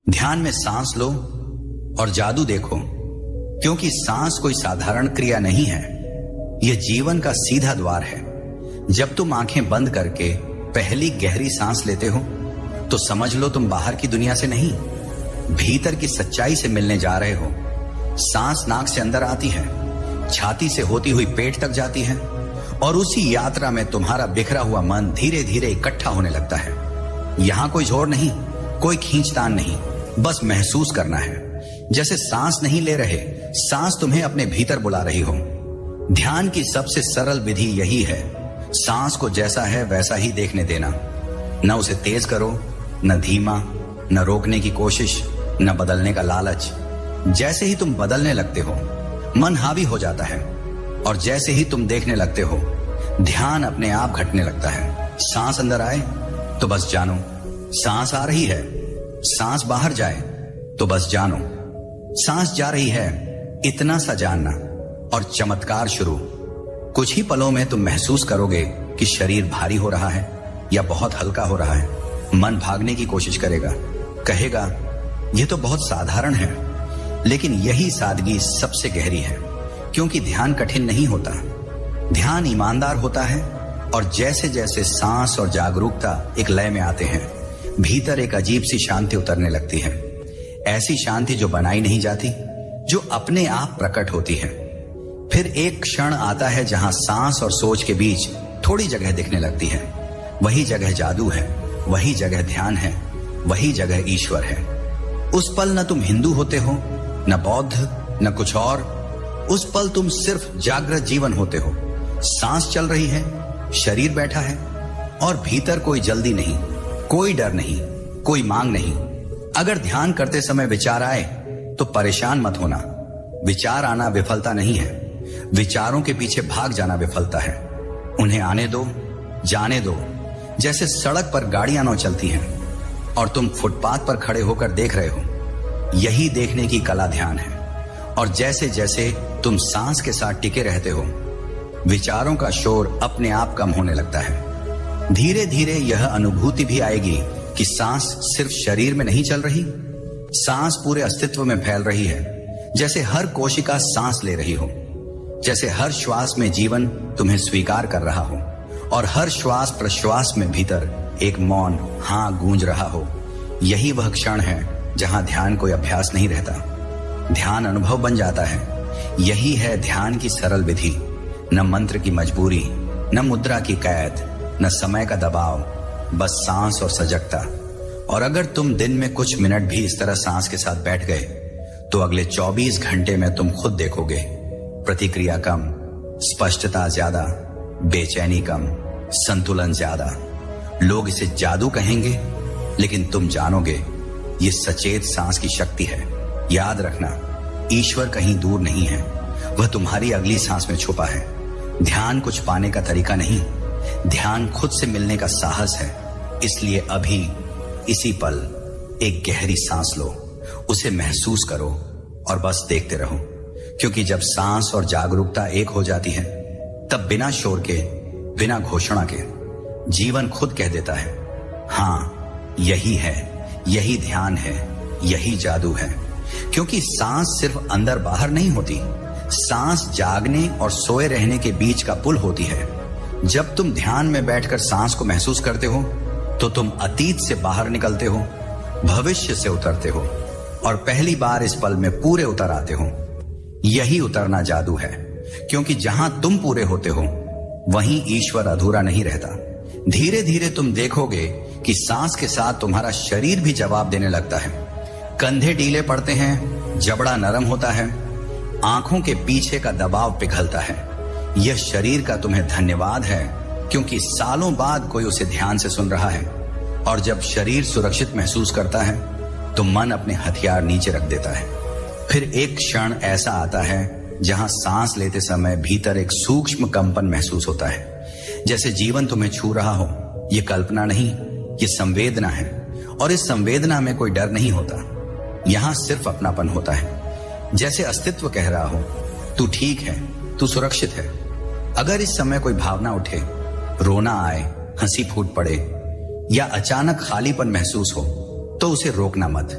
ध्यान में सांस लो और जादू देखो, क्योंकि सांस कोई साधारण क्रिया नहीं है। यह जीवन का सीधा द्वार है। जब तुम आंखें बंद करके पहली गहरी सांस लेते हो तो समझ लो तुम बाहर की दुनिया से नहीं, भीतर की सच्चाई से मिलने जा रहे हो। सांस नाक से अंदर आती है, छाती से होती हुई पेट तक जाती है और उसी यात्रा में तुम्हारा बिखरा हुआ मन धीरे धीरे इकट्ठा होने लगता है। यहां कोई जोर नहीं, कोई खींचतान नहीं, बस महसूस करना है जैसे सांस नहीं ले रहे, सांस तुम्हें अपने भीतर बुला रही हो। ध्यान की सबसे सरल विधि यही है, सांस को जैसा है वैसा ही देखने देना। न उसे तेज करो, न धीमा, न रोकने की कोशिश, न बदलने का लालच। जैसे ही तुम बदलने लगते हो मन हावी हो जाता है और जैसे ही तुम देखने लगते हो ध्यान अपने आप घटने लगता है। सांस अंदर आए तो बस जानो सांस आ रही है, सांस बाहर जाए तो बस जानो सांस जा रही है, इतना सा जानना और चमत्कार शुरू। कुछ ही पलों में तुम महसूस करोगे कि शरीर भारी हो रहा है या बहुत हल्का हो रहा है। मन भागने की कोशिश करेगा, कहेगा यह तो बहुत साधारण है, लेकिन यही सादगी सबसे गहरी है, क्योंकि ध्यान कठिन नहीं होता, ध्यान ईमानदार होता है। और जैसे जैसे सांस और जागरूकता एक लय में आते हैं, भीतर एक अजीब सी शांति उतरने लगती है। ऐसी शांति जो बनाई नहीं जाती, जो अपने आप प्रकट होती है। फिर एक क्षण आता है जहां सांस और सोच के बीच थोड़ी जगह दिखने लगती है। वही जगह जादू है, वही जगह ध्यान है, वही जगह ईश्वर है। उस पल न तुम हिंदू होते हो, न बौद्ध, न कुछ और। उस पल तुम सिर्फ जागृत जीवन होते हो। सांस चल रही है, शरीर बैठा है और भीतर कोई जल्दी नहीं, कोई डर नहीं, कोई मांग नहीं। अगर ध्यान करते समय विचार आए तो परेशान मत होना। विचार आना विफलता नहीं है, विचारों के पीछे भाग जाना विफलता है। उन्हें आने दो, जाने दो। जैसे सड़क पर गाड़ियां न चलती हैं और तुम फुटपाथ पर खड़े होकर देख रहे हो, यही देखने की कला ध्यान है। और जैसे जैसे तुम सांस के साथ टिके रहते हो, विचारों का शोर अपने आप कम होने लगता है। धीरे धीरे यह अनुभूति भी आएगी कि सांस सिर्फ शरीर में नहीं चल रही, सांस पूरे अस्तित्व में फैल रही है। जैसे हर कोशिका सांस ले रही हो, जैसे हर श्वास में जीवन तुम्हें स्वीकार कर रहा हो और हर श्वास प्रश्वास में भीतर एक मौन हाँ गूंज रहा हो। यही वह क्षण है जहां ध्यान कोई अभ्यास नहीं रहता, ध्यान अनुभव बन जाता है। यही है ध्यान की सरल विधि। न मंत्र की मजबूरी, न मुद्रा की कैद, न समय का दबाव, बस सांस और सजगता। और अगर तुम दिन में कुछ मिनट भी इस तरह सांस के साथ बैठ गए तो अगले 24 घंटे में तुम खुद देखोगे प्रतिक्रिया कम, स्पष्टता ज्यादा, बेचैनी कम, संतुलन ज्यादा। लोग इसे जादू कहेंगे, लेकिन तुम जानोगे ये सचेत सांस की शक्ति है। याद रखना, ईश्वर कहीं दूर नहीं है, वह तुम्हारी अगली सांस में छुपा है। ध्यान कुछ पाने का तरीका नहीं, ध्यान खुद से मिलने का साहस है। इसलिए अभी इसी पल एक गहरी सांस लो, उसे महसूस करो और बस देखते रहो। क्योंकि जब सांस और जागरूकता एक हो जाती है, तब बिना शोर के, बिना घोषणा के, जीवन खुद कह देता है हाँ यही है, यही ध्यान है, यही जादू है। क्योंकि सांस सिर्फ अंदर बाहर नहीं होती, सांस जागने और सोए रहने के बीच का पुल होती है। जब तुम ध्यान में बैठकर सांस को महसूस करते हो तो तुम अतीत से बाहर निकलते हो, भविष्य से उतरते हो और पहली बार इस पल में पूरे उतर आते हो। यही उतरना जादू है, क्योंकि जहां तुम पूरे होते हो वहीं ईश्वर अधूरा नहीं रहता। धीरे धीरे तुम देखोगे कि सांस के साथ तुम्हारा शरीर भी जवाब देने लगता है। कंधे ढीले पड़ते हैं, जबड़ा नरम होता है, आंखों के पीछे का दबाव पिघलता है। यह शरीर का तुम्हें धन्यवाद है, क्योंकि सालों बाद कोई उसे ध्यान से सुन रहा है। और जब शरीर सुरक्षित महसूस करता है तो मन अपने हथियार नीचे रख देता है। फिर एक क्षण ऐसा आता है जहां सांस लेते समय भीतर एक सूक्ष्म कंपन महसूस होता है, जैसे जीवन तुम्हें छू रहा हो। यह कल्पना नहीं, यह संवेदना है। और इस संवेदना में कोई डर नहीं होता, यहां सिर्फ अपनापन होता है। जैसे अस्तित्व कह रहा हो तू ठीक है, तू सुरक्षित है। अगर इस समय कोई भावना उठे, रोना आए, हंसी फूट पड़े या अचानक खालीपन महसूस हो तो उसे रोकना मत।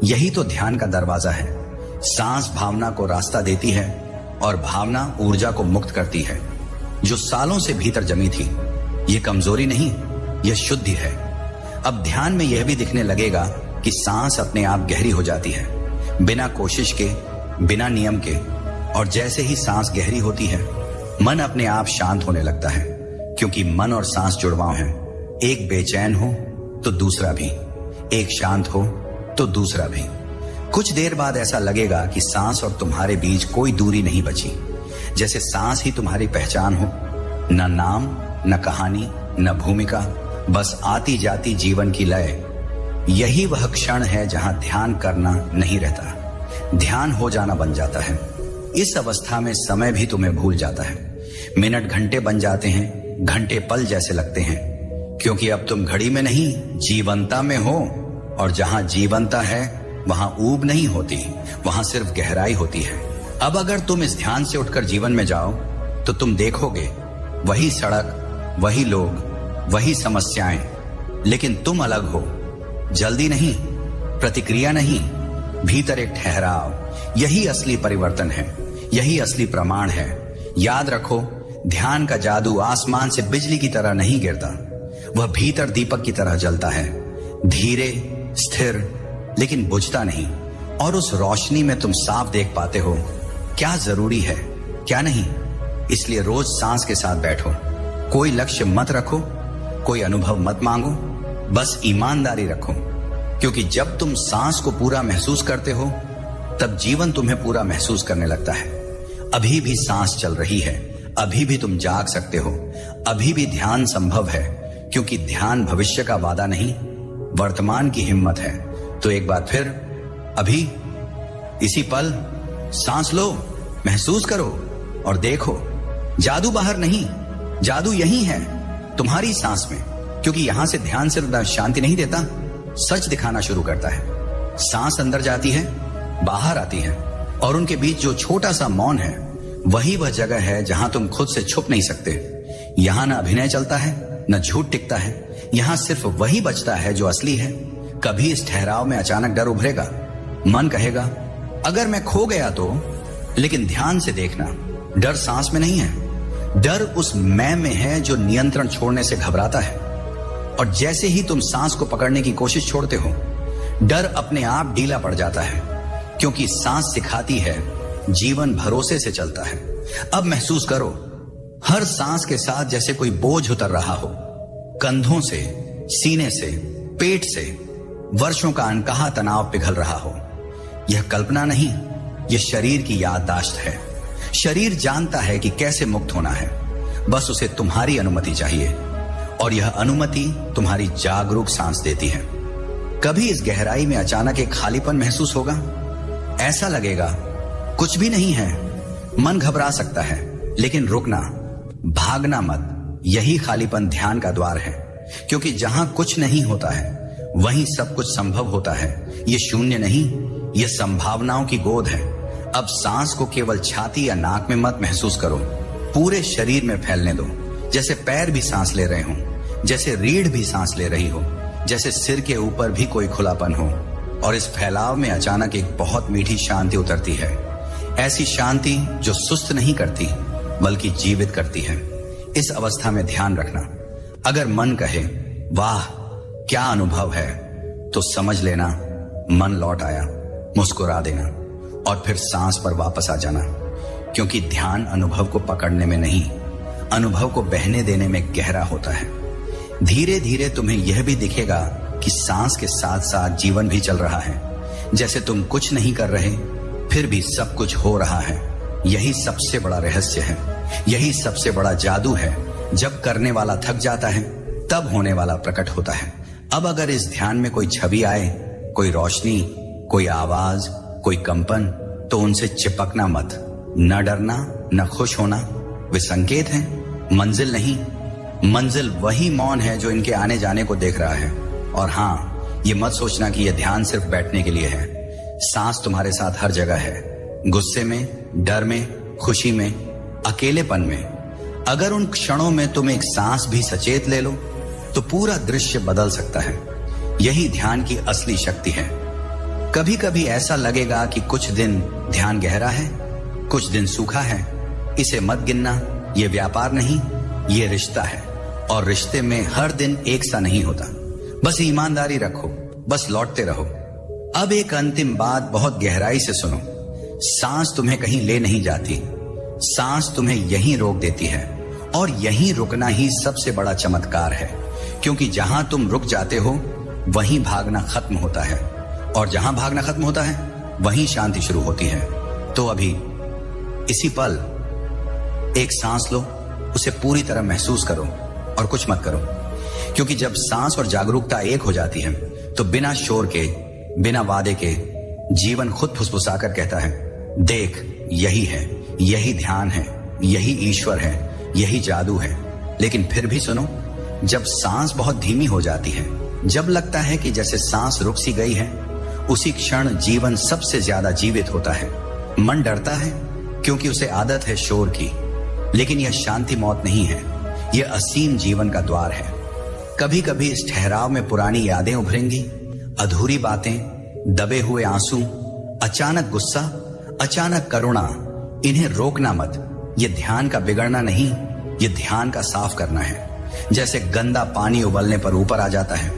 यही तो ध्यान का दरवाजा है। सांस भावना को रास्ता देती है और भावना ऊर्जा को मुक्त करती है, जो सालों से भीतर जमी थी। यह कमजोरी नहीं, यह शुद्धि है। अब ध्यान में यह भी दिखने लगेगा कि सांस अपने आप गहरी हो जाती है, बिना कोशिश के, बिना नियम के। और जैसे ही सांस गहरी होती है, मन अपने आप शांत होने लगता है, क्योंकि मन और सांस जुड़वां है। एक बेचैन हो तो दूसरा भी, एक शांत हो तो दूसरा भी। कुछ देर बाद ऐसा लगेगा कि सांस और तुम्हारे बीच कोई दूरी नहीं बची, जैसे सांस ही तुम्हारी पहचान हो। न नाम, न कहानी, न भूमिका, बस आती जाती जीवन की लय। यही वह क्षण है जहां ध्यान करना नहीं रहता, ध्यान हो जाना बन जाता है। इस अवस्था में समय भी तुम्हें भूल जाता है। मिनट घंटे बन जाते हैं, घंटे पल जैसे लगते हैं, क्योंकि अब तुम घड़ी में नहीं, जीवंता में हो। और जहां जीवंता है वहां ऊब नहीं होती, वहां सिर्फ गहराई होती है। अब अगर तुम इस ध्यान से उठकर जीवन में जाओ तो तुम देखोगे वही सड़क, वही लोग, वही समस्याएं, लेकिन तुम अलग हो। जल्दी नहीं, प्रतिक्रिया नहीं, भीतर एक ठहराव। यही असली परिवर्तन है, यही असली प्रमाण है। याद रखो, ध्यान का जादू आसमान से बिजली की तरह नहीं गिरता, वह भीतर दीपक की तरह जलता है, धीरे, स्थिर, लेकिन बुझता नहीं। और उस रोशनी में तुम साफ देख पाते हो क्या जरूरी है, क्या नहीं। इसलिए रोज सांस के साथ बैठो। कोई लक्ष्य मत रखो, कोई अनुभव मत मांगो, बस ईमानदारी रखो। क्योंकि जब तुम सांस को पूरा महसूस करते हो, तब जीवन तुम्हें पूरा महसूस करने लगता है। अभी भी सांस चल रही है, अभी भी तुम जाग सकते हो, अभी भी ध्यान संभव है। क्योंकि ध्यान भविष्य का वादा नहीं, वर्तमान की हिम्मत है। तो एक बार फिर, अभी, इसी पल सांस लो, महसूस करो और देखो, जादू बाहर नहीं, जादू यही है, तुम्हारी सांस में। क्योंकि यहां से ध्यान सिर्फ शांति नहीं देता, सच दिखाना शुरू करता है। सांस अंदर जाती है, बाहर आती है, और उनके बीच जो छोटा सा मौन है, वही वह जगह है जहां तुम खुद से छुप नहीं सकते। यहां न अभिनय चलता है, न झूठ टिकता है। यहां सिर्फ वही बचता है जो असली है। कभी इस ठहराव में अचानक डर उभरेगा, मन कहेगा अगर मैं खो गया तो। लेकिन ध्यान से देखना, डर सांस में नहीं है, डर उस मैं में है जो नियंत्रण छोड़ने से घबराता है। और जैसे ही तुम सांस को पकड़ने की कोशिश छोड़ते हो, डर अपने आप ढीला पड़ जाता है। क्योंकि सांस सिखाती है, जीवन भरोसे से चलता है। अब महसूस करो, हर सांस के साथ जैसे कोई बोझ उतर रहा हो, कंधों से, सीने से, पेट से वर्षों का अनकहा तनाव पिघल रहा हो। यह कल्पना नहीं, यह शरीर की याददाश्त है। शरीर जानता है कि कैसे मुक्त होना है, बस उसे तुम्हारी अनुमति चाहिए। और यह अनुमति तुम्हारी जागरूक सांस देती है। कभी इस गहराई में अचानक एक खालीपन महसूस होगा। ऐसा लगेगा कुछ भी नहीं है। मन घबरा सकता है, लेकिन रुकना, भागना मत। यही खालीपन ध्यान का द्वार है। क्योंकि जहां कुछ नहीं होता है, वहीं सब कुछ संभव होता है। यह शून्य नहीं, यह संभावनाओं की गोद है। अब सांस को केवल छाती या नाक में मत महसूस करो, पूरे शरीर में फैलने दो। जैसे पैर भी सांस ले रहे हो, जैसे रीढ़ भी सांस ले रही हो, जैसे सिर के ऊपर भी कोई खुलापन हो। और इस फैलाव में अचानक एक बहुत मीठी शांति उतरती है। ऐसी शांति जो सुस्त नहीं करती, बल्कि जीवित करती है। इस अवस्था में ध्यान रखना, अगर मन कहे वाह क्या अनुभव है, तो समझ लेना मन लौट आया। मुस्कुरा देना और फिर सांस पर वापस आ जाना। क्योंकि ध्यान अनुभव को पकड़ने में नहीं, अनुभव को बहने देने में गहरा होता है। धीरे धीरे तुम्हें यह भी दिखेगा कि सांस के साथ साथ जीवन भी चल रहा है। जैसे तुम कुछ नहीं कर रहे, फिर भी सब कुछ हो रहा है। यही सबसे बड़ा रहस्य है, यही सबसे बड़ा जादू है। जब करने वाला थक जाता है, तब होने वाला प्रकट होता है। अब अगर इस ध्यान में कोई छवि आए, कोई रोशनी, कोई आवाज, कोई कंपन, तो उनसे चिपकना मत। न डरना, न खुश होना। वे संकेत हैं, मंजिल नहीं। मंजिल वही मौन है जो इनके आने जाने को देख रहा है। और हाँ, ये मत सोचना कि यह ध्यान सिर्फ बैठने के लिए है। सांस तुम्हारे साथ हर जगह है, गुस्से में, डर में, खुशी में, अकेलेपन में। अगर उन क्षणों में तुम एक सांस भी सचेत ले लो, तो पूरा दृश्य बदल सकता है। यही ध्यान की असली शक्ति है। कभी कभी ऐसा लगेगा कि कुछ दिन ध्यान गहरा है, कुछ दिन सूखा है। इसे मत गिनना, ये व्यापार नहीं, ये रिश्ता है। और रिश्ते में हर दिन एक सा नहीं होता। बस ईमानदारी रखो, बस लौटते रहो। अब एक अंतिम बात बहुत गहराई से सुनो। सांस तुम्हें कहीं ले नहीं जाती, सांस तुम्हें यहीं रोक देती है। और यहीं रुकना ही सबसे बड़ा चमत्कार है, क्योंकि जहां तुम रुक जाते हो वहीं भागना खत्म होता है, और जहां भागना खत्म होता है वहीं शांति शुरू होती है। तो अभी इसी पल एक सांस लो, उसे पूरी तरह महसूस करो और कुछ मत करो। क्योंकि जब सांस और जागरूकता एक हो जाती है तो बिना शोर के, बिना वादे के जीवन खुद फुसफुसाकर कहता है, देख यही है, यही ध्यान है, यही ईश्वर है, यही जादू है। लेकिन फिर भी सुनो, जब सांस बहुत धीमी हो जाती है, जब लगता है कि जैसे सांस रुक सी गई है, उसी क्षण जीवन सबसे ज्यादा जीवित होता है। मन डरता है क्योंकि उसे आदत है शोर की, लेकिन यह शांति मौत नहीं है, यह असीम जीवन का द्वार है। कभी कभी इस ठहराव में पुरानी यादें उभरेंगी, अधूरी बातें, दबे हुए आंसू, अचानक गुस्सा, अचानक करुणा। इन्हें रोकना मत। यह ध्यान का बिगड़ना नहीं, यह ध्यान का साफ करना है। जैसे गंदा पानी उबलने पर ऊपर आ जाता है,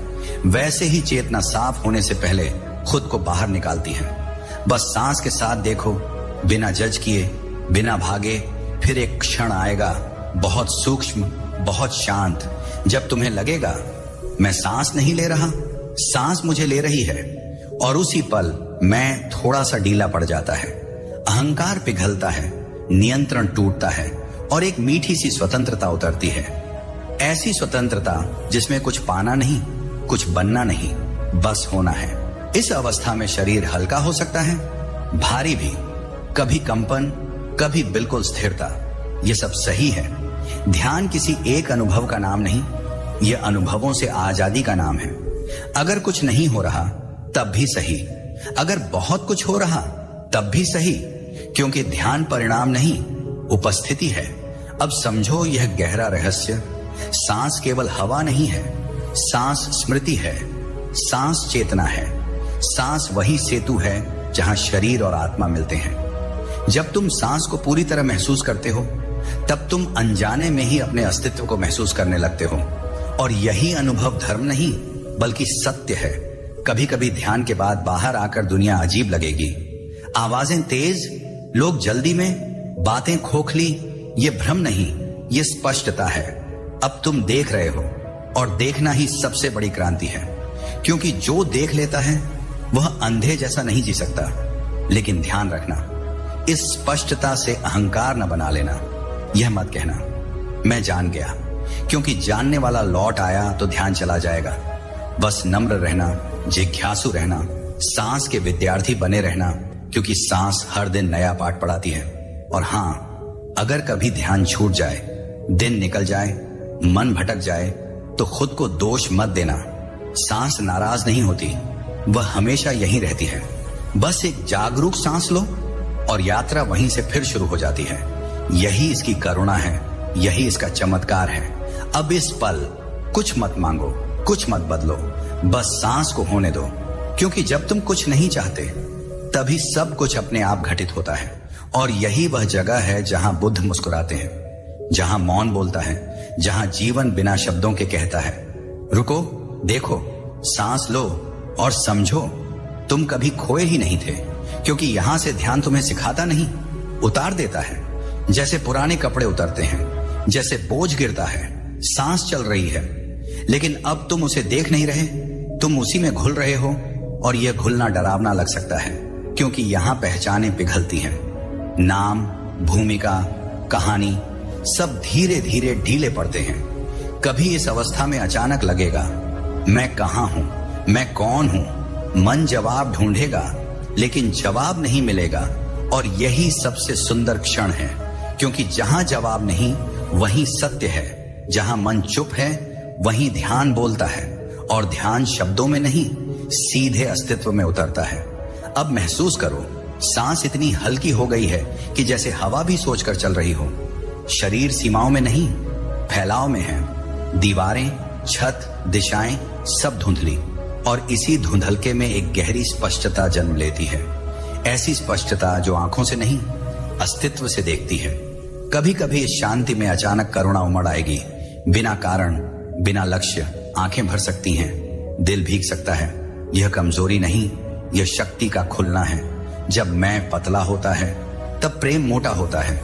वैसे ही चेतना साफ होने से पहले खुद को बाहर निकालती है। बस सांस के साथ देखो, बिना जज किए, बिना भागे। फिर एक क्षण आएगा, बहुत सूक्ष्म, बहुत शांत, जब तुम्हें लगेगा मैं सांस नहीं ले रहा, सांस मुझे ले रही है। और उसी पल मैं थोड़ा सा ढीला पड़ जाता है, अहंकार पिघलता है, नियंत्रण टूटता है और एक मीठी सी स्वतंत्रता उतरती है। ऐसी स्वतंत्रता जिसमें कुछ पाना नहीं, कुछ बनना नहीं, बस होना है। इस अवस्था में शरीर हल्का हो सकता है, भारी भी, कभी कंपन, कभी बिल्कुल स्थिरता। यह सब सही है। ध्यान किसी एक अनुभव का नाम नहीं, यह अनुभवों से आजादी का नाम है। अगर कुछ नहीं हो रहा तब भी सही, अगर बहुत कुछ हो रहा तब भी सही, क्योंकि ध्यान परिणाम नहीं, उपस्थिति है। अब समझो यह गहरा रहस्य। सांस केवल हवा नहीं है, सांस स्मृति है, सांस चेतना है, सांस वही सेतु है जहां शरीर और आत्मा मिलते हैं। जब तुम सांस को पूरी तरह महसूस करते हो, तब तुम अनजाने में ही अपने अस्तित्व को महसूस करने लगते हो। और यही अनुभव धर्म नहीं बल्कि सत्य है। कभी कभी ध्यान के बाद बाहर आकर दुनिया अजीब लगेगी, आवाजें तेज, लोग जल्दी में, बातें खोखली। ये भ्रम नहीं, ये स्पष्टता है। अब तुम देख रहे हो, और देखना ही सबसे बड़ी क्रांति है। क्योंकि जो देख लेता है वह अंधे जैसा नहीं जी सकता। लेकिन ध्यान रखना, इस स्पष्टता से अहंकार न बना लेना। यह मत कहना मैं जान गया, क्योंकि जानने वाला लौट आया तो ध्यान चला जाएगा। बस नम्र रहना, जिज्ञासु रहना, सांस के विद्यार्थी बने रहना, क्योंकि सांस हर दिन नया पाठ पढ़ाती है। और हां, अगर कभी ध्यान छूट जाए, दिन निकल जाए, मन भटक जाए, तो खुद को दोष मत देना। सांस नाराज नहीं होती, वह हमेशा यहीं रहती है। बस एक जागरूक सांस लो और यात्रा वहीं से फिर शुरू हो जाती है। यही इसकी करुणा है, यही इसका चमत्कार है। अब इस पल कुछ मत मांगो, कुछ मत बदलो, बस सांस को होने दो। क्योंकि जब तुम कुछ नहीं चाहते, तभी सब कुछ अपने आप घटित होता है। और यही वह जगह है जहां बुद्ध मुस्कुराते हैं, जहां मौन बोलता है, जहां जीवन बिना शब्दों के कहता है, रुको, देखो, सांस लो और समझो तुम कभी खोए ही नहीं थे। क्योंकि यहां से ध्यान तुम्हें सिखाता नहीं, उतार देता है। जैसे पुराने कपड़े उतरते हैं, जैसे बोझ गिरता है। सांस चल रही है, लेकिन अब तुम उसे देख नहीं रहे, तुम उसी में घुल रहे हो। और यह घुलना डरावना लग सकता है, क्योंकि यहां पहचानें पिघलती हैं। नाम, भूमिका, कहानी सब धीरे धीरे ढीले पड़ते हैं। कभी इस अवस्था में अचानक लगेगा, मैं कहां हूं, मैं कौन हूं। मन जवाब ढूंढेगा, लेकिन जवाब नहीं मिलेगा। और यही सबसे सुंदर क्षण है, क्योंकि जहां जवाब नहीं वहीं सत्य है। जहां मन चुप है वहीं ध्यान बोलता है। और ध्यान शब्दों में नहीं, सीधे अस्तित्व में उतरता है। अब महसूस करो, सांस इतनी हल्की हो गई है कि जैसे हवा भी सोचकर चल रही हो। शरीर सीमाओं में नहीं, फैलाव में है। दीवारें, छत, दिशाएं सब धुंधली। और इसी धुंधलके में एक गहरी स्पष्टता जन्म लेती है। ऐसी स्पष्टता जो आंखों से नहीं, अस्तित्व से देखती है। कभी कभी इस शांति में अचानक करुणा उमड़ आएगी। बिना कारण, बिना लक्ष्य आंखें भर सकती हैं, दिल भीग सकता है। यह कमजोरी नहीं, यह शक्ति का खुलना है। जब मैं पतला होता है तब प्रेम मोटा होता है,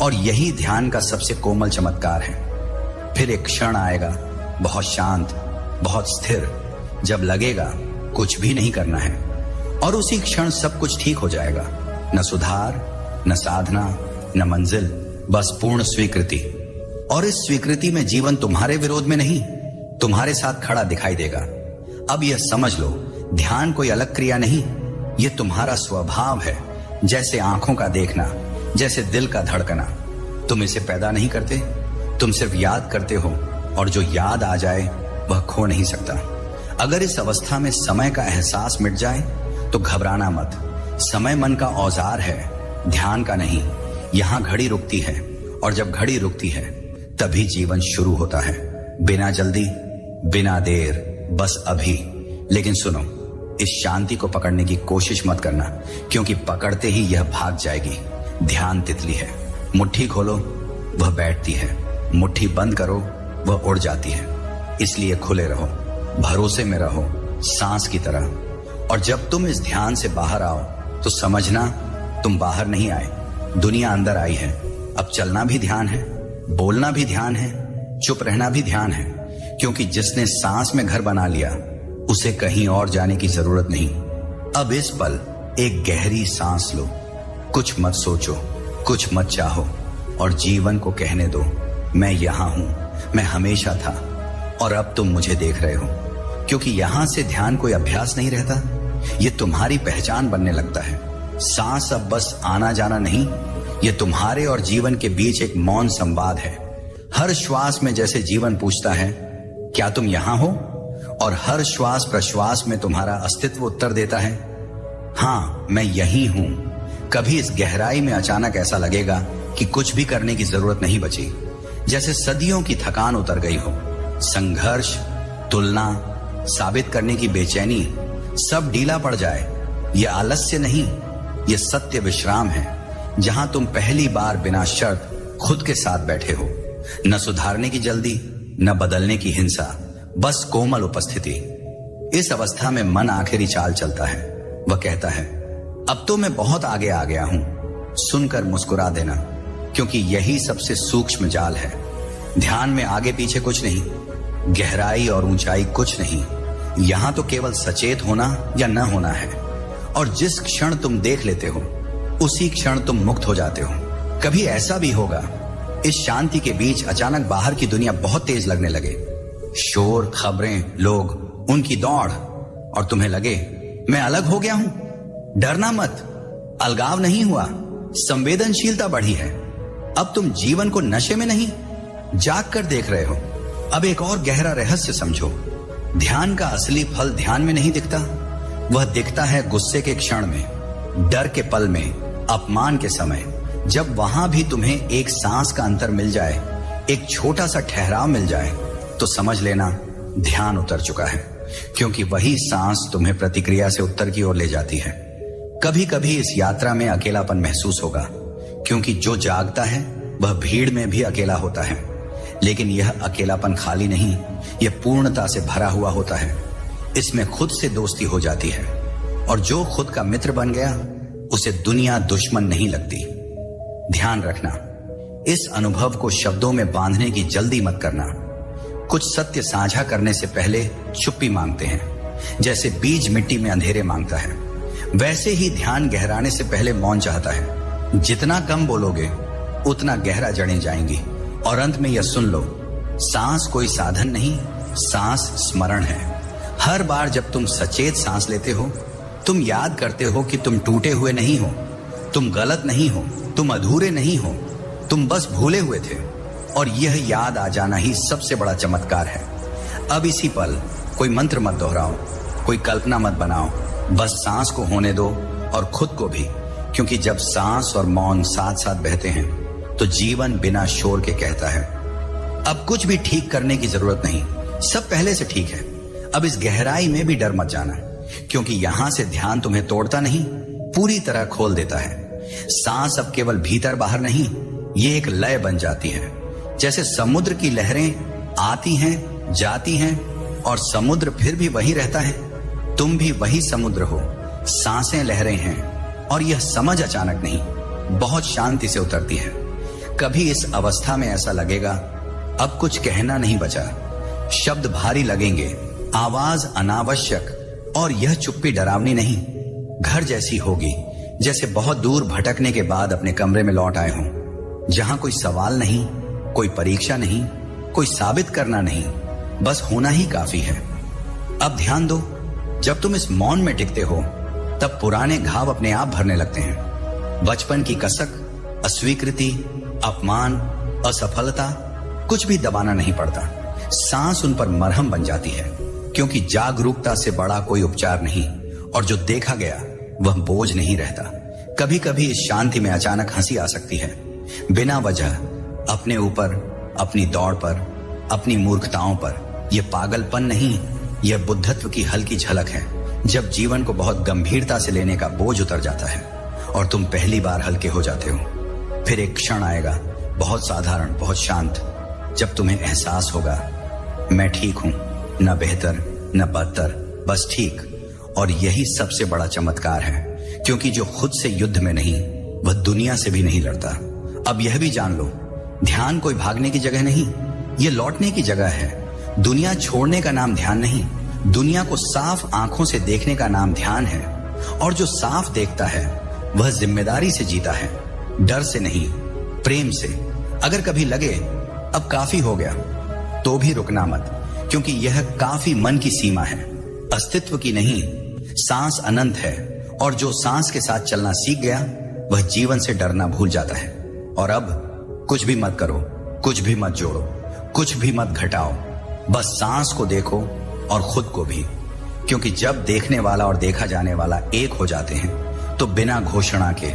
और यही ध्यान का सबसे कोमल चमत्कार है। फिर एक क्षण आएगा, बहुत शांत, बहुत स्थिर, जब लगेगा कुछ भी नहीं करना है, और उसी क्षण सब कुछ ठीक हो जाएगा। न सुधार, न साधना, न मंजिल, बस पूर्ण स्वीकृति। और इस स्वीकृति में जीवन तुम्हारे विरोध में नहीं, तुम्हारे साथ खड़ा दिखाई देगा। अब यह समझ लो, ध्यान कोई अलग क्रिया नहीं, यह तुम्हारा स्वभाव है। जैसे आंखों का देखना, जैसे दिल का धड़कना। तुम इसे पैदा नहीं करते, तुम सिर्फ याद करते हो, और जो याद आ जाए वह खो नहीं सकता। अगर इस अवस्था में समय का एहसास मिट जाए तो घबराना मत। समय मन का औजार है, ध्यान का नहीं। यहां घड़ी रुकती है, और जब घड़ी रुकती है तभी जीवन शुरू होता है। बिना जल्दी, बिना देर, बस अभी। लेकिन सुनो, इस शांति को पकड़ने की कोशिश मत करना, क्योंकि पकड़ते ही यह भाग जाएगी। ध्यान तितली है, मुट्ठी खोलो वह बैठती है, मुट्ठी बंद करो वह उड़ जाती है। इसलिए खुले रहो, भरोसे में रहो, सांस की तरह। और जब तुम इस ध्यान से बाहर आओ तो समझना तुम बाहर नहीं आए, दुनिया अंदर आई है। अब चलना भी ध्यान है, बोलना भी ध्यान है, चुप रहना भी ध्यान है, क्योंकि जिसने सांस में घर बना लिया उसे कहीं और जाने की जरूरत नहीं। अब इस पल एक गहरी सांस लो, कुछ मत सोचो, कुछ मत चाहो, और जीवन को कहने दो, मैं यहां हूं, मैं हमेशा था, और अब तुम मुझे देख रहे हो। क्योंकि यहां से ध्यान कोई अभ्यास नहीं रहता, यह तुम्हारी पहचान बनने लगता है। सांस अब बस आना जाना नहीं, यह तुम्हारे और जीवन के बीच एक मौन संवाद है। हर श्वास में जैसे जीवन पूछता है, क्या तुम यहां हो? और हर श्वास प्रश्वास में तुम्हारा अस्तित्व उत्तर देता है, हां, मैं यही हूं। कभी इस गहराई में अचानक ऐसा लगेगा कि कुछ भी करने की जरूरत नहीं बची, जैसे सदियों की थकान उतर गई हो। संघर्ष, तुलना, साबित करने की बेचैनी, सब ढीला पड़ जाए। यह आलस्य नहीं, यह सत्य विश्राम है, जहां तुम पहली बार बिना शर्त खुद के साथ बैठे हो। न सुधारने की जल्दी, न बदलने की हिंसा, बस कोमल उपस्थिति। इस अवस्था में मन आखिरी चाल चलता है। वह कहता है, अब तो मैं बहुत आगे आ गया हूं। सुनकर मुस्कुरा देना, क्योंकि यही सबसे सूक्ष्म जाल है। ध्यान में आगे पीछे कुछ नहीं, गहराई और ऊंचाई कुछ नहीं। यहां तो केवल सचेत होना या न होना है, और जिस क्षण तुम देख लेते हो उसी क्षण तुम मुक्त हो जाते हो। कभी ऐसा भी होगा, इस शांति के बीच अचानक बाहर की दुनिया बहुत तेज लगने लगे। शोर, खबरें, लोग, उनकी दौड़, और तुम्हें लगे मैं अलग हो गया हूं। डरना मत, अलगाव नहीं हुआ, संवेदनशीलता बढ़ी है। अब तुम जीवन को नशे में नहीं, जाग कर देख रहे हो। अब एक और गहरा रहस्य समझो, ध्यान का असली फल ध्यान में नहीं दिखता, वह दिखता है गुस्से के क्षण में, डर के पल में, अपमान के समय। जब वहां भी तुम्हें एक सांस का अंतर मिल जाए, एक छोटा सा ठहराव मिल जाए, तो समझ लेना ध्यान उतर चुका है, क्योंकि वही सांस तुम्हें प्रतिक्रिया से उत्तर की ओर ले जाती है। कभी कभी इस यात्रा में अकेलापन महसूस होगा, क्योंकि जो जागता है वह भीड़ में भी अकेला होता है। लेकिन यह अकेलापन खाली नहीं, यह पूर्णता से भरा हुआ होता है। इसमें खुद से दोस्ती हो जाती है, और जो खुद का मित्र बन गया उसे दुनिया दुश्मन नहीं लगती। ध्यान रखना, इस अनुभव को शब्दों में बांधने की जल्दी मत करना। कुछ सत्य साझा करने से पहले चुप्पी मांगते हैं, जैसे बीज मिट्टी में अंधेरे मांगता है। वैसे ही ध्यान गहराने से पहले मौन चाहता है। जितना कम बोलोगे उतना गहरा जड़ें जाएंगी। और अंत में यह सुन लो, सांस कोई साधन नहीं, सांस स्मरण है। हर बार जब तुम सचेत सांस लेते हो, तुम याद करते हो कि तुम टूटे हुए नहीं हो, तुम गलत नहीं हो, तुम अधूरे नहीं हो, तुम बस भूले हुए थे। और यह याद आ जाना ही सबसे बड़ा चमत्कार है। अब इसी पल कोई मंत्र मत दोहराओ, कोई कल्पना मत बनाओ, बस सांस को होने दो, और खुद को भी, क्योंकि जब सांस और मौन साथ साथ बहते हैं तो जीवन बिना शोर के कहता है, अब कुछ भी ठीक करने की जरूरत नहीं, सब पहले से ठीक है। अब इस गहराई में भी डर मत जाना, क्योंकि यहां से ध्यान तुम्हें तोड़ता नहीं, पूरी तरह खोल देता है। सांस अब केवल भीतर बाहर नहीं, ये एक लय बन जाती है। जैसे समुद्र की लहरें आती हैं, जाती हैं और समुद्र फिर भी वही रहता है, तुम भी वही समुद्र हो। सांसें लहरें हैं और यह समझ अचानक नहीं, बहुत शांति से उतरती है। कभी इस अवस्था में ऐसा लगेगा अब कुछ कहना नहीं बचा, शब्द भारी लगेंगे, आवाज अनावश्यक, और यह चुप्पी डरावनी नहीं, घर जैसी होगी, जैसे बहुत दूर भटकने के बाद अपने कमरे में लौट आए हों, जहां कोई सवाल नहीं, कोई परीक्षा नहीं, कोई साबित करना नहीं, बस होना ही काफी है। अब ध्यान दो, जब तुम इस मौन में टिकते हो तब पुराने घाव अपने आप भरने लगते हैं। बचपन की कसक, अस्वीकृति, अपमान, असफलता, कुछ भी दबाना नहीं पड़ता। सांस उन पर मरहम बन जाती है, क्योंकि जागरूकता से बड़ा कोई उपचार नहीं, और जो देखा गया वह बोझ नहीं रहता। कभी कभी इस शांति में अचानक हंसी आ सकती है, बिना वजह, अपने ऊपर, अपनी दौड़ पर, अपनी मूर्खताओं पर। यह पागलपन नहीं, यह बुद्धत्व की हल्की झलक है, जब जीवन को बहुत गंभीरता से लेने का बोझ उतर जाता है और तुम पहली बार हल्के हो जाते हो। फिर एक क्षण आएगा, बहुत साधारण, बहुत शांत, जब तुम्हें एहसास होगा मैं ठीक हूं, न बेहतर न बदतर, बस ठीक। और यही सबसे बड़ा चमत्कार है, क्योंकि जो खुद से युद्ध में नहीं, वह दुनिया से भी नहीं लड़ता। अब यह भी जान लो, ध्यान कोई भागने की जगह नहीं, यह लौटने की जगह है। दुनिया छोड़ने का नाम ध्यान नहीं, दुनिया को साफ आंखों से देखने का नाम ध्यान है। और जो साफ देखता है वह जिम्मेदारी से जीता है, डर से नहीं, प्रेम से। अगर कभी लगे अब काफी हो गया, तो भी रुकना मत, क्योंकि यह काफी मन की सीमा है, अस्तित्व की नहीं। सांस अनंत है, और जो सांस के साथ चलना सीख गया वह जीवन से डरना भूल जाता है। और अब कुछ भी मत करो, कुछ भी मत जोड़ो, कुछ भी मत घटाओ, बस सांस को देखो और खुद को भी। क्योंकि जब देखने वाला और देखा जाने वाला एक हो जाते हैं, तो बिना घोषणा के,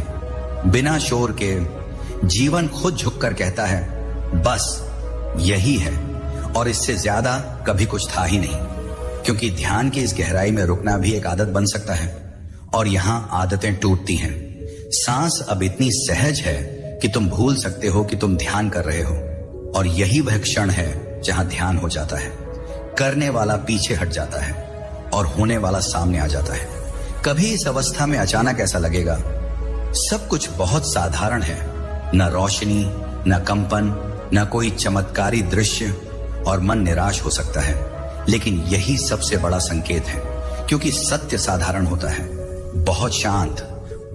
बिना शोर के, जीवन खुद झुककर कहता है बस यही है, और इससे ज्यादा कभी कुछ था ही नहीं। क्योंकि ध्यान की इस गहराई में रुकना भी एक आदत बन सकता है, और यहां आदतें टूटती हैं। सांस अब इतनी सहज है कि तुम भूल सकते हो कि तुम ध्यान कर रहे हो, और यही वह क्षण है जहां ध्यान हो जाता है। करने वाला पीछे हट जाता है और होने वाला सामने आ जाता है। कभी इस अवस्था में अचानक ऐसा लगेगा सब कुछ बहुत साधारण है, न रोशनी, न कंपन, न कोई चमत्कारी दृश्य, और मन निराश हो सकता है। लेकिन यही सबसे बड़ा संकेत है, क्योंकि सत्य साधारण होता है, बहुत शांत,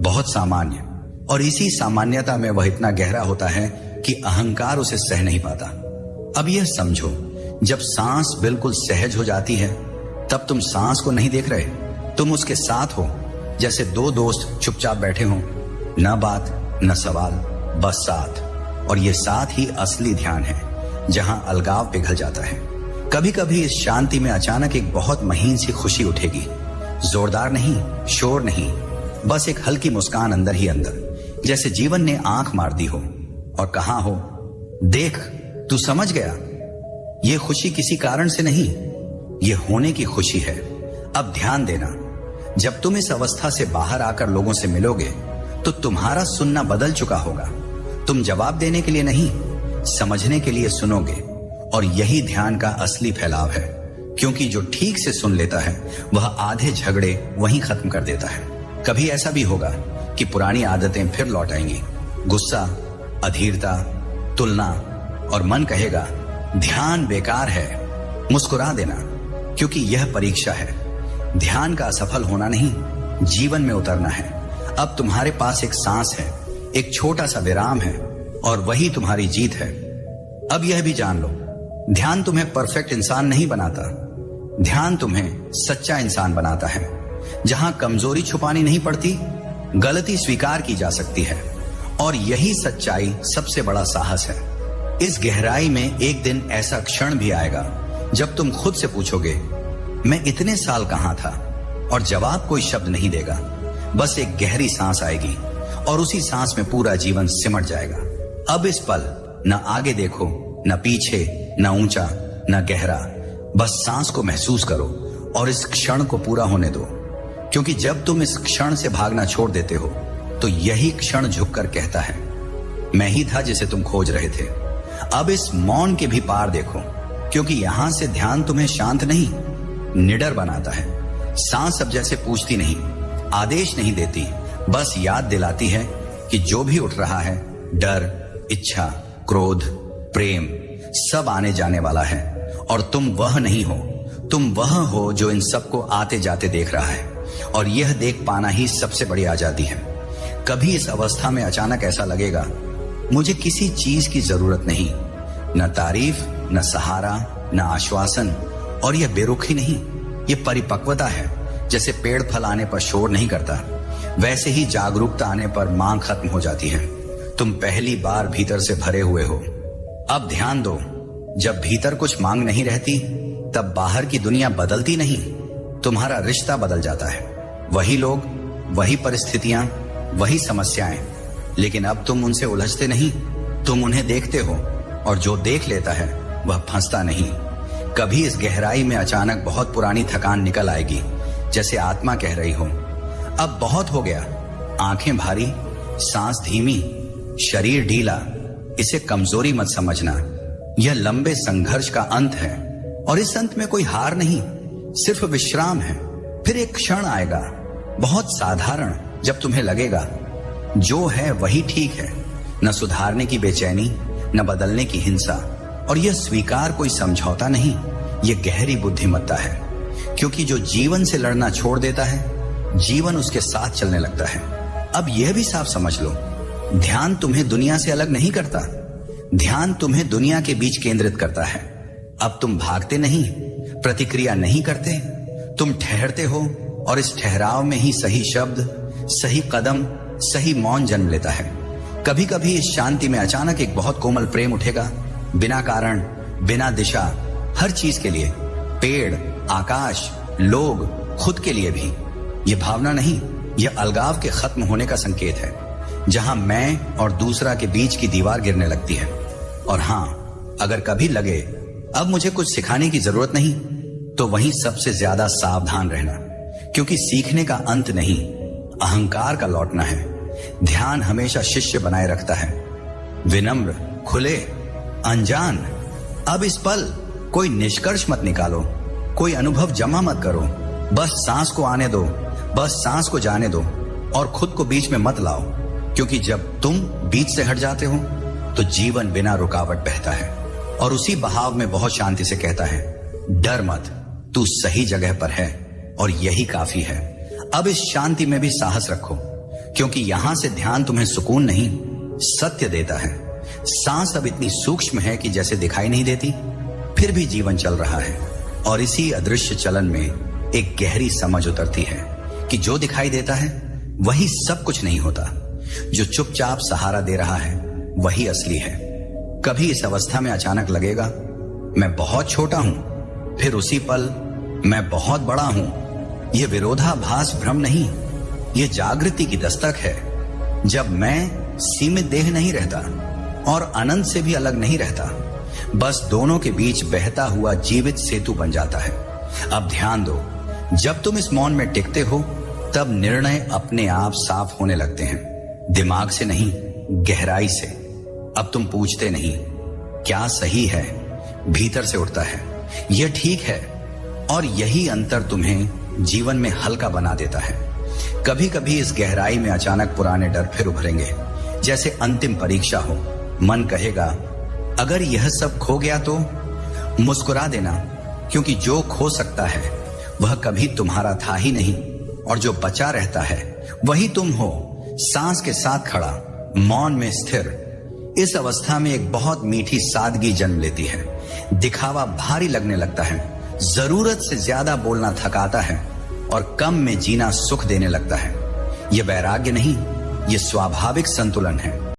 बहुत सामान्य, और इसी सामान्यता में वह इतना गहरा होता है कि अहंकार उसे सह नहीं पाता। अब यह समझो, जब सांस बिल्कुल सहज हो जाती है, तब तुम सांस को नहीं देख रहे, तुम उसके साथ हो, जैसे दो दोस्त चुपचाप बैठे हों, न बात न सवाल, बस साथ। और यह साथ ही असली ध्यान है, जहां अलगाव पिघल जाता है। कभी कभी इस शांति में अचानक एक बहुत महीन सी खुशी उठेगी, जोरदार नहीं, शोर नहीं, बस एक हल्की मुस्कान अंदर ही अंदर, जैसे जीवन ने आंख मार दी हो और कहा हो देख तू समझ गया। यह खुशी किसी कारण से नहीं, यह होने की खुशी है। अब ध्यान देना, जब तुम इस अवस्था से बाहर आकर लोगों से मिलोगे, तो तुम्हारा सुनना बदल चुका होगा। तुम जवाब देने के लिए नहीं, समझने के लिए सुनोगे, और यही ध्यान का असली फैलाव है। क्योंकि जो ठीक से सुन लेता है वह आधे झगड़े वहीं खत्म कर देता है। कभी ऐसा भी होगा कि पुरानी आदतें फिर लौट आएंगी, गुस्सा, अधीरता, तुलना, और मन कहेगा ध्यान बेकार है। मुस्कुरा देना, क्योंकि यह परीक्षा है। ध्यान का असफल होना नहीं, जीवन में उतरना है। अब तुम्हारे पास एक सांस है, एक छोटा सा विराम है, और वही तुम्हारी जीत है। अब यह भी जान लो, ध्यान तुम्हें परफेक्ट इंसान नहीं बनाता, ध्यान तुम्हें सच्चा इंसान बनाता है, जहां कमजोरी छुपानी नहीं पड़ती, गलती स्वीकार की जा सकती है। और यही सच्चाई सबसे बड़ा साहस है। इस गहराई में एक दिन ऐसा क्षण भी आएगा जब तुम खुद से पूछोगे मैं इतने साल कहां था, और जवाब कोई शब्द नहीं देगा, बस एक गहरी सांस आएगी, और उसी सांस में पूरा जीवन सिमट जाएगा। अब इस पल न आगे देखो, न पीछे, न ऊंचा, न गहरा, बस सांस को महसूस करो, और इस क्षण को पूरा होने दो, क्योंकि जब तुम इस क्षण से भागना छोड़ देते हो तो यही क्षण झुककर कहता है, मैं ही था जिसे तुम खोज रहे थे। अब इस मौन के भी पार देखो, क्योंकि यहां से ध्यान तुम्हें शांत नहीं, निडर बनाता है। सांस अब जैसे पूछती नहीं, आदेश नहीं देती, बस याद दिलाती है कि जो भी उठ रहा है, डर, इच्छा, क्रोध, प्रेम, सब आने जाने वाला है, और तुम वह नहीं हो, तुम वह हो जो इन सबको आते जाते देख रहा है। और यह देख पाना ही सबसे बड़ी आजादी है। कभी इस अवस्था में अचानक ऐसा लगेगा, मुझे किसी चीज की जरूरत नहीं, न तारीफ, न सहारा, न आश्वासन। और यह बेरुखी नहीं, यह परिपक्वता है। जैसे पेड़ फल आने पर शोर नहीं करता, वैसे ही जागरूकता आने पर मांग खत्म हो जाती है। तुम पहली बार भीतर से भरे हुए हो। अब ध्यान दो, जब भीतर कुछ मांग नहीं रहती, तब बाहर की दुनिया बदलती नहीं, तुम्हारा रिश्ता बदल जाता है। वही लोग, वही परिस्थितियां, वही समस्याएं, लेकिन अब तुम उनसे उलझते नहीं, तुम उन्हें देखते हो, और जो देख लेता है वह फंसता नहीं। कभी इस गहराई में अचानक बहुत पुरानी थकान निकल आएगी, जैसे आत्मा कह रही हो, अब बहुत हो गया। आंखें भारी, सांस धीमी, शरीर ढीला। इसे कमजोरी मत समझना, यह लंबे संघर्ष का अंत है, और इस अंत में कोई हार नहीं, सिर्फ विश्राम है। फिर एक क्षण आएगा, बहुत साधारण, जब तुम्हें लगेगा जो है वही ठीक है, न सुधारने की बेचैनी, न बदलने की हिंसा। और यह स्वीकार कोई समझौता नहीं, यह गहरी बुद्धिमत्ता है, क्योंकि जो जीवन से लड़ना छोड़ देता है, जीवन उसके साथ चलने लगता है। अब यह भी साफ समझ लो, ध्यान तुम्हें दुनिया से अलग नहीं करता, ध्यान तुम्हें दुनिया के बीच केंद्रित करता है। अब तुम भागते नहीं, प्रतिक्रिया नहीं करते, तुम ठहरते हो, और इस ठहराव में ही सही शब्द, सही कदम, सही मौन जन्म लेता है। कभी कभी इस शांति में अचानक एक बहुत कोमल प्रेम उठेगा, बिना कारण, बिना दिशा, हर चीज के लिए, पेड़, आकाश, लोग, खुद के लिए भी। यह भावना नहीं, यह अलगाव के खत्म होने का संकेत है, जहां मैं और दूसरा के बीच की दीवार गिरने लगती है। और हां, अगर कभी लगे अब मुझे कुछ सिखाने की जरूरत नहीं, तो वहीं सबसे ज्यादा सावधान रहना, क्योंकि सीखने का अंत नहीं, अहंकार का लौटना है। ध्यान हमेशा शिष्य बनाए रखता है, विनम्र, खुले, अनजान। अब इस पल कोई निष्कर्ष मत निकालो, कोई अनुभव जमा मत करो, बस सांस को आने दो, बस सांस को जाने दो, और खुद को बीच में मत लाओ, क्योंकि जब तुम बीच से हट जाते हो तो जीवन बिना रुकावट बहता है, और उसी बहाव में बहुत शांति से कहता है, डर मत, तू सही जगह पर है, और यही काफी है। अब इस शांति में भी साहस रखो, क्योंकि यहां से ध्यान तुम्हें सुकून नहीं, सत्य देता है। सांस अब इतनी सूक्ष्म है कि जैसे दिखाई नहीं देती, फिर भी जीवन चल रहा है। और इसी अदृश्य चलन में एक गहरी समझ उतरती है कि जो दिखाई देता है वही सब कुछ नहीं होता, जो चुपचाप सहारा दे रहा है वही असली है। कभी इस अवस्था में अचानक लगेगा, मैं बहुत छोटा हूं, फिर उसी पल मैं बहुत बड़ा हूं। यह विरोधाभास भ्रम नहीं, यह जागृति की दस्तक है। जब मैं सीमित देह नहीं रहता और अनंत से भी अलग नहीं रहता, बस दोनों के बीच बहता हुआ जीवित सेतु बन जाता है। अब ध्यान दो, जब तुम इस मौन में टिकते हो, तब निर्णय अपने आप साफ होने लगते हैं, दिमाग से नहीं, गहराई से। अब तुम पूछते नहीं क्या सही है, भीतर से उठता है, यह ठीक है। और यही अंतर तुम्हें जीवन में हल्का बना देता है। कभी कभी इस गहराई में अचानक पुराने डर फिर उभरेंगे, जैसे अंतिम परीक्षा हो। मन कहेगा, अगर यह सब खो गया तो मुस्कुरा देना, क्योंकि जो खो सकता है वह कभी तुम्हारा था ही नहीं, और जो बचा रहता है वही तुम हो, सांस के साथ खड़ा, मौन में स्थिर। इस अवस्था में एक बहुत मीठी सादगी जन्म लेती है। दिखावा भारी लगने लगता है, जरूरत से ज्यादा बोलना थकाता है, और कम में जीना सुख देने लगता है। यह वैराग्य नहीं, यह स्वाभाविक संतुलन है।